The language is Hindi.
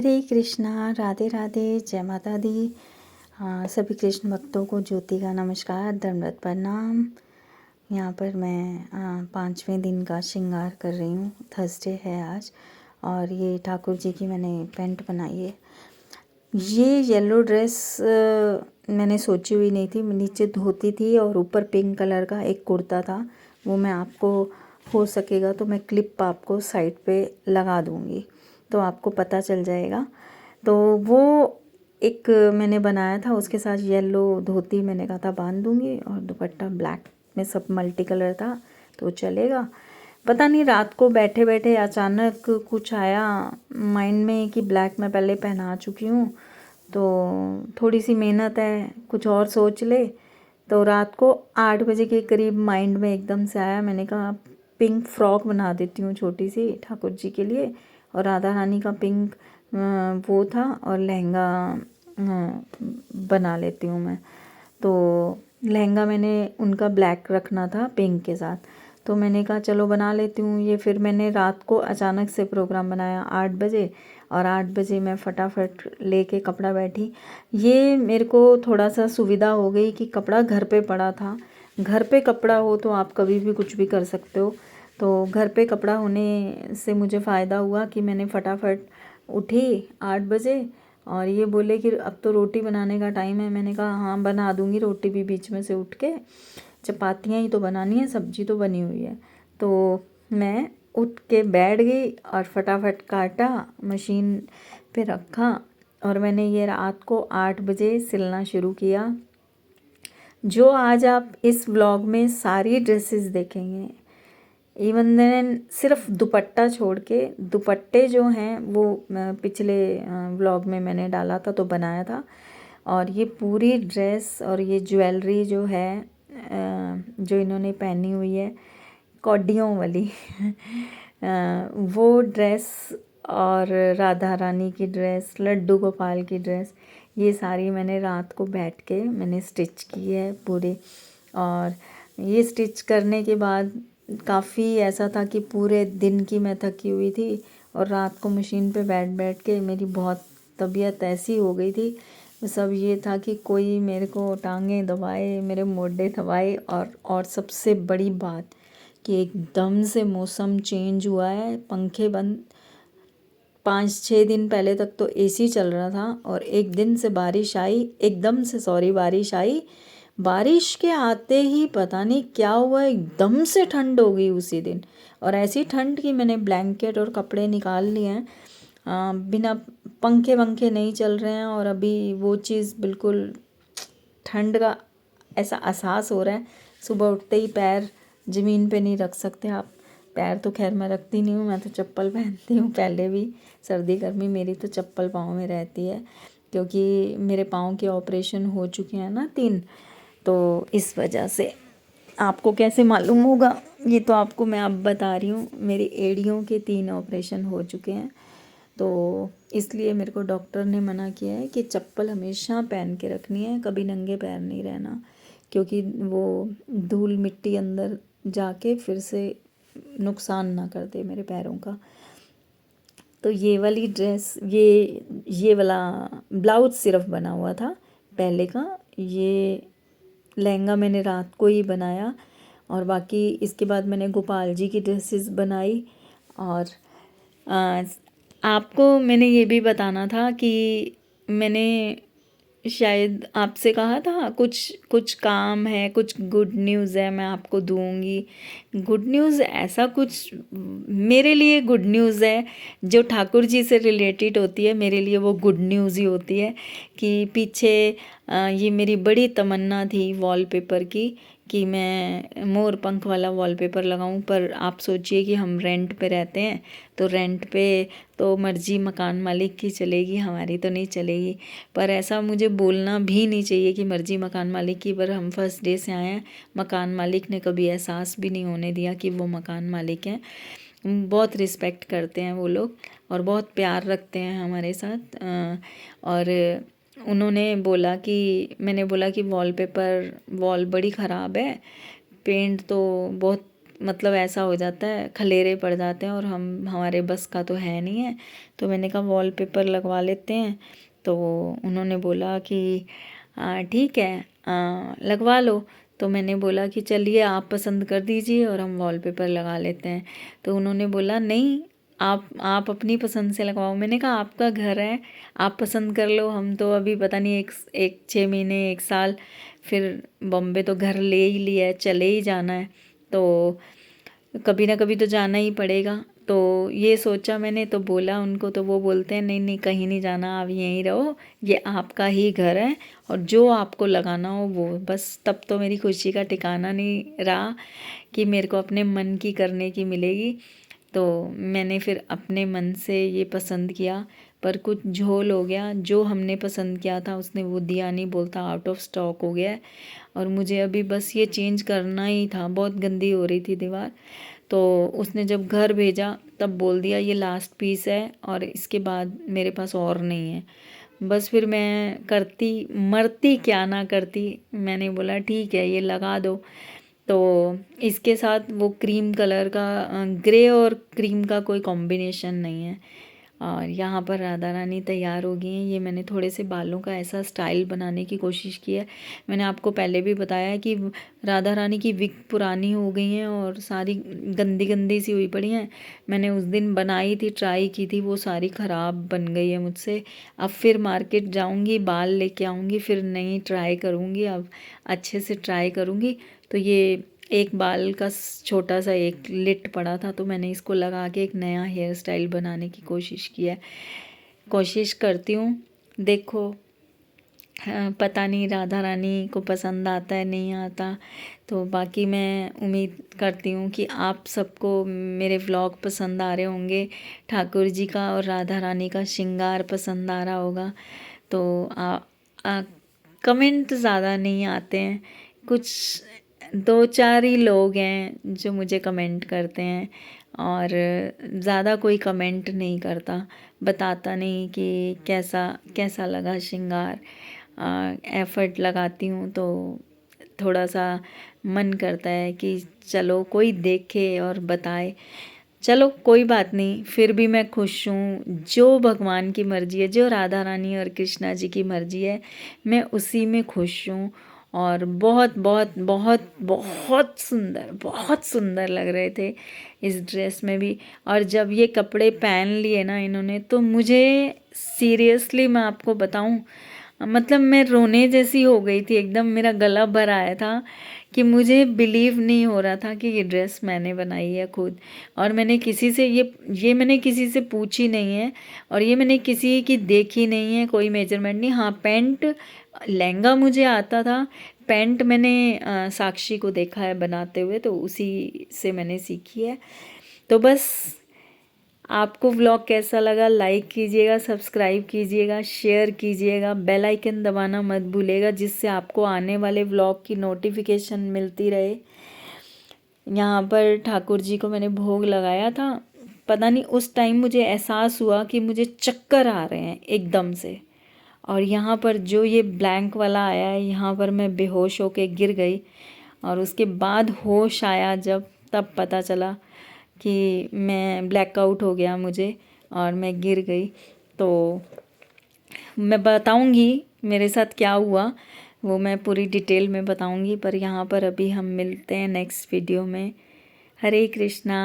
हरे कृष्णा, राधे राधे, जय माता दी। सभी कृष्ण भक्तों को ज्योति का नमस्कार, दंडवत प्रणाम। यहाँ पर मैं 5वें दिन का श्रृंगार कर रही हूँ। थर्सडे है आज और ये ठाकुर जी की मैंने पेंट बनाई है। ये येलो ड्रेस मैंने सोची हुई नहीं थी। नीचे धोती थी और ऊपर पिंक कलर का एक कुर्ता था। वो मैं आपको हो सकेगा तो मैं क्लिप आपको साइड पे लगा दूँगी तो आपको पता चल जाएगा। तो वो एक मैंने बनाया था, उसके साथ येलो धोती मैंने कहा था बांध दूँगी और दुपट्टा ब्लैक में सब मल्टी कलर था तो चलेगा। पता नहीं रात को बैठे बैठे अचानक कुछ आया माइंड में कि ब्लैक मैं पहले पहना चुकी हूँ तो थोड़ी सी मेहनत है, कुछ और सोच ले। तो रात को 8 बजे के करीब माइंड में एकदम से आया। मैंने कहा पिंक फ्रॉक बना देती हूँ छोटी सी ठाकुर जी के लिए, और राधा रानी का पिंक वो था और लहंगा बना लेती हूँ मैं। तो लहंगा मैंने उनका ब्लैक रखना था पिंक के साथ, तो मैंने कहा चलो बना लेती हूँ ये। फिर मैंने रात को अचानक से प्रोग्राम बनाया 8 बजे, और 8 बजे मैं फटाफट लेके कपड़ा बैठी। ये मेरे को थोड़ा सा सुविधा हो गई कि कपड़ा घर पे पड़ा था। घर पे कपड़ा हो तो आप कभी भी कुछ भी कर सकते हो। तो घर पे कपड़ा होने से मुझे फ़ायदा हुआ कि मैंने फटाफट उठी 8 बजे और ये बोले कि अब तो रोटी बनाने का टाइम है। मैंने कहा हाँ बना दूँगी रोटी भी बीच में से उठ के, चपातियाँ ही तो बनानी है, सब्जी तो बनी हुई है। तो मैं उठ के बैठ गई और फटाफट काटा, मशीन पे रखा और मैंने ये रात को 8 बजे सिलना शुरू किया। जो आज आप इस व्लॉग में सारी ड्रेसेस देखेंगे, इवन देन सिर्फ दुपट्टा छोड़ के, दुपट्टे जो हैं वो पिछले व्लॉग में मैंने डाला था तो बनाया था। और ये पूरी ड्रेस और ये ज्वेलरी जो है जो इन्होंने पहनी हुई है कौडियों वाली वो ड्रेस और राधा रानी की ड्रेस, लड्डू गोपाल की ड्रेस, ये सारी मैंने रात को बैठ के मैंने स्टिच की है पूरे। और ये स्टिच करने के बाद काफ़ी ऐसा था कि पूरे दिन की मैं थकी हुई थी और रात को मशीन पे बैठ बैठ के मेरी बहुत तबीयत ऐसी हो गई थी। सब ये था कि कोई मेरे को टांगें दबाए, मेरे मोढे दबाए। और सबसे बड़ी बात कि एकदम से मौसम चेंज हुआ है, पंखे बंद। 5-6 दिन पहले तक तो एसी चल रहा था और एक दिन से बारिश आई, एकदम से बारिश आई। बारिश के आते ही पता नहीं क्या हुआ, एकदम से ठंड हो गई उसी दिन। और ऐसी ठंड कि मैंने ब्लैंकेट और कपड़े निकाल लिए हैं। बिना पंखे वंखे नहीं चल रहे हैं और अभी वो चीज़ बिल्कुल ठंड का ऐसा एहसास हो रहा है। सुबह उठते ही पैर ज़मीन पे नहीं रख सकते आप। पैर तो खैर मैं रखती नहीं हूँ, मैं तो चप्पल पहनती हूँ। पहले भी सर्दी गर्मी मेरी तो चप्पल पाँव में रहती है क्योंकि मेरे पाँव के ऑपरेशन हो चुके हैं ना 3, तो इस वजह से। आपको कैसे मालूम होगा, ये तो आपको मैं अब बता रही हूँ। मेरी एड़ियों के 3 ऑपरेशन हो चुके हैं, तो इसलिए मेरे को डॉक्टर ने मना किया है कि चप्पल हमेशा पहन के रखनी है, कभी नंगे पैर नहीं रहना, क्योंकि वो धूल मिट्टी अंदर जाके फिर से नुकसान ना कर दे मेरे पैरों का। तो ये वाली ड्रेस, ये वाला ब्लाउज सिर्फ बना हुआ था पहले का। ये लहंगा मैंने रात को ही बनाया और बाकी इसके बाद मैंने गोपाल जी की ड्रेसेस बनाई। और आपको मैंने ये भी बताना था कि मैंने शायद आपसे कहा था कुछ कुछ काम है, कुछ गुड न्यूज़ है, मैं आपको दूंगी। गुड न्यूज़ ऐसा कुछ मेरे लिए गुड न्यूज़ है जो ठाकुर जी से रिलेटेड होती है, मेरे लिए वो गुड न्यूज़ ही होती है। कि पीछे ये मेरी बड़ी तमन्ना थी वॉलपेपर की कि मैं मोर पंख वाला वॉलपेपर लगाऊं, पर आप सोचिए कि हम रेंट पे रहते हैं, तो रेंट पे तो मर्जी मकान मालिक की चलेगी, हमारी तो नहीं चलेगी। पर ऐसा मुझे बोलना भी नहीं चाहिए कि मर्जी मकान मालिक की, पर हम फर्स्ट डे से आए हैं। मकान मालिक ने कभी एहसास भी नहीं होने दिया कि वो मकान मालिक हैं। बहुत रिस्पेक्ट करते हैं वो लोग और बहुत प्यार रखते हैं हमारे साथ। और उन्होंने बोला कि मैंने बोला कि वॉल बड़ी ख़राब है, पेंट तो बहुत मतलब ऐसा हो जाता है, खलेरे पड़ जाते हैं और हमारे बस का तो है नहीं है। तो मैंने कहा वॉलपेपर लगवा लेते हैं। तो उन्होंने बोला कि ठीक है, लगवा लो। तो मैंने बोला कि चलिए आप पसंद कर दीजिए और हम वॉलपेपर लगा लेते हैं। तो उन्होंने बोला नहीं, आप अपनी पसंद से लगवाओ। मैंने कहा आपका घर है, आप पसंद कर लो, हम तो अभी पता नहीं एक 6 महीने 1 साल फिर बॉम्बे तो घर ले ही लिया है, चले ही जाना है, तो कभी ना कभी तो जाना ही पड़ेगा। तो ये सोचा मैंने, तो बोला उनको, तो वो बोलते हैं नहीं नहीं कहीं नहीं जाना, आप यहीं रहो, ये आपका ही घर है और जो आपको लगाना हो वो। बस तब तो मेरी खुशी का ठिकाना नहीं रहा कि मेरे को अपने मन की करने की मिलेगी। तो मैंने फिर अपने मन से ये पसंद किया, पर कुछ झोल हो गया। जो हमने पसंद किया था उसने वो दिया नहीं, बोलता आउट ऑफ स्टॉक हो गया है। और मुझे अभी बस ये चेंज करना ही था, बहुत गंदी हो रही थी दीवार। तो उसने जब घर भेजा तब बोल दिया ये लास्ट पीस है और इसके बाद मेरे पास और नहीं है। बस फिर मैं करती मरती क्या ना करती, मैंने बोला ठीक है ये लगा दो। तो इसके साथ वो क्रीम कलर का, ग्रे और क्रीम का कोई कॉम्बिनेशन नहीं है। और यहाँ पर राधा रानी तैयार हो गई हैं। ये मैंने थोड़े से बालों का ऐसा स्टाइल बनाने की कोशिश की है। मैंने आपको पहले भी बताया कि राधा रानी की विग पुरानी हो गई हैं और सारी गंदी गंदी सी हुई पड़ी हैं। मैंने उस दिन बनाई थी, ट्राई की थी, वो सारी ख़राब बन गई है मुझसे। अब फिर मार्केट जाऊँगी, बाल लेके आऊँगी, फिर नई ट्राई करूँगी, अब अच्छे से ट्राई करूँगी। तो ये एक बाल का छोटा सा एक लिट पड़ा था, तो मैंने इसको लगा के एक नया हेयर स्टाइल बनाने की कोशिश की है, कोशिश करती हूँ। देखो पता नहीं राधा रानी को पसंद आता है नहीं आता। तो बाकी मैं उम्मीद करती हूँ कि आप सबको मेरे व्लॉग पसंद आ रहे होंगे, ठाकुर जी का और राधा रानी का श्रृंगार पसंद आ रहा होगा। तो कमेंट ज़्यादा नहीं आते हैं, कुछ 2-4 ही लोग हैं जो मुझे कमेंट करते हैं और ज़्यादा कोई कमेंट नहीं करता, बताता नहीं कि कैसा कैसा लगा श्रृंगार। एफ़र्ट लगाती हूँ तो थोड़ा सा मन करता है कि चलो कोई देखे और बताए। चलो कोई बात नहीं, फिर भी मैं खुश हूँ। जो भगवान की मर्ज़ी है, जो राधा रानी और कृष्णा जी की मर्ज़ी है, मैं उसी में खुश हूँ। और बहुत बहुत बहुत बहुत सुंदर लग रहे थे इस ड्रेस में भी। और जब ये कपड़े पहन लिए ना इन्होंने, तो मुझे सीरियसली मैं आपको बताऊँ, मतलब मैं रोने जैसी हो गई थी, एकदम मेरा गला भर आया था कि मुझे बिलीव नहीं हो रहा था कि ये ड्रेस मैंने बनाई है खुद। और मैंने किसी से ये मैंने किसी से पूछी नहीं है और ये मैंने किसी की देखी नहीं है, कोई मेजरमेंट नहीं। हाँ पैंट, लहंगा मुझे आता था, पैंट मैंने साक्षी को देखा है बनाते हुए, तो उसी से मैंने सीखी है। तो बस आपको व्लॉग कैसा लगा लाइक कीजिएगा, सब्सक्राइब कीजिएगा, शेयर कीजिएगा, बेल आइकन दबाना मत भूलिएगा, जिससे आपको आने वाले व्लॉग की नोटिफिकेशन मिलती रहे। यहाँ पर ठाकुर जी को मैंने भोग लगाया था, पता नहीं उस टाइम मुझे एहसास हुआ कि मुझे चक्कर आ रहे हैं एकदम से। और यहाँ पर जो ये ब्लैंक वाला आया है, यहाँ पर मैं बेहोश होके गिर गई और उसके बाद होश आया जब, तब पता चला कि मैं ब्लैकआउट हो गया मुझे और मैं गिर गई। तो मैं बताऊंगी मेरे साथ क्या हुआ, वो मैं पूरी डिटेल में बताऊंगी। पर यहाँ पर अभी हम मिलते हैं नेक्स्ट वीडियो में। हरे कृष्णा।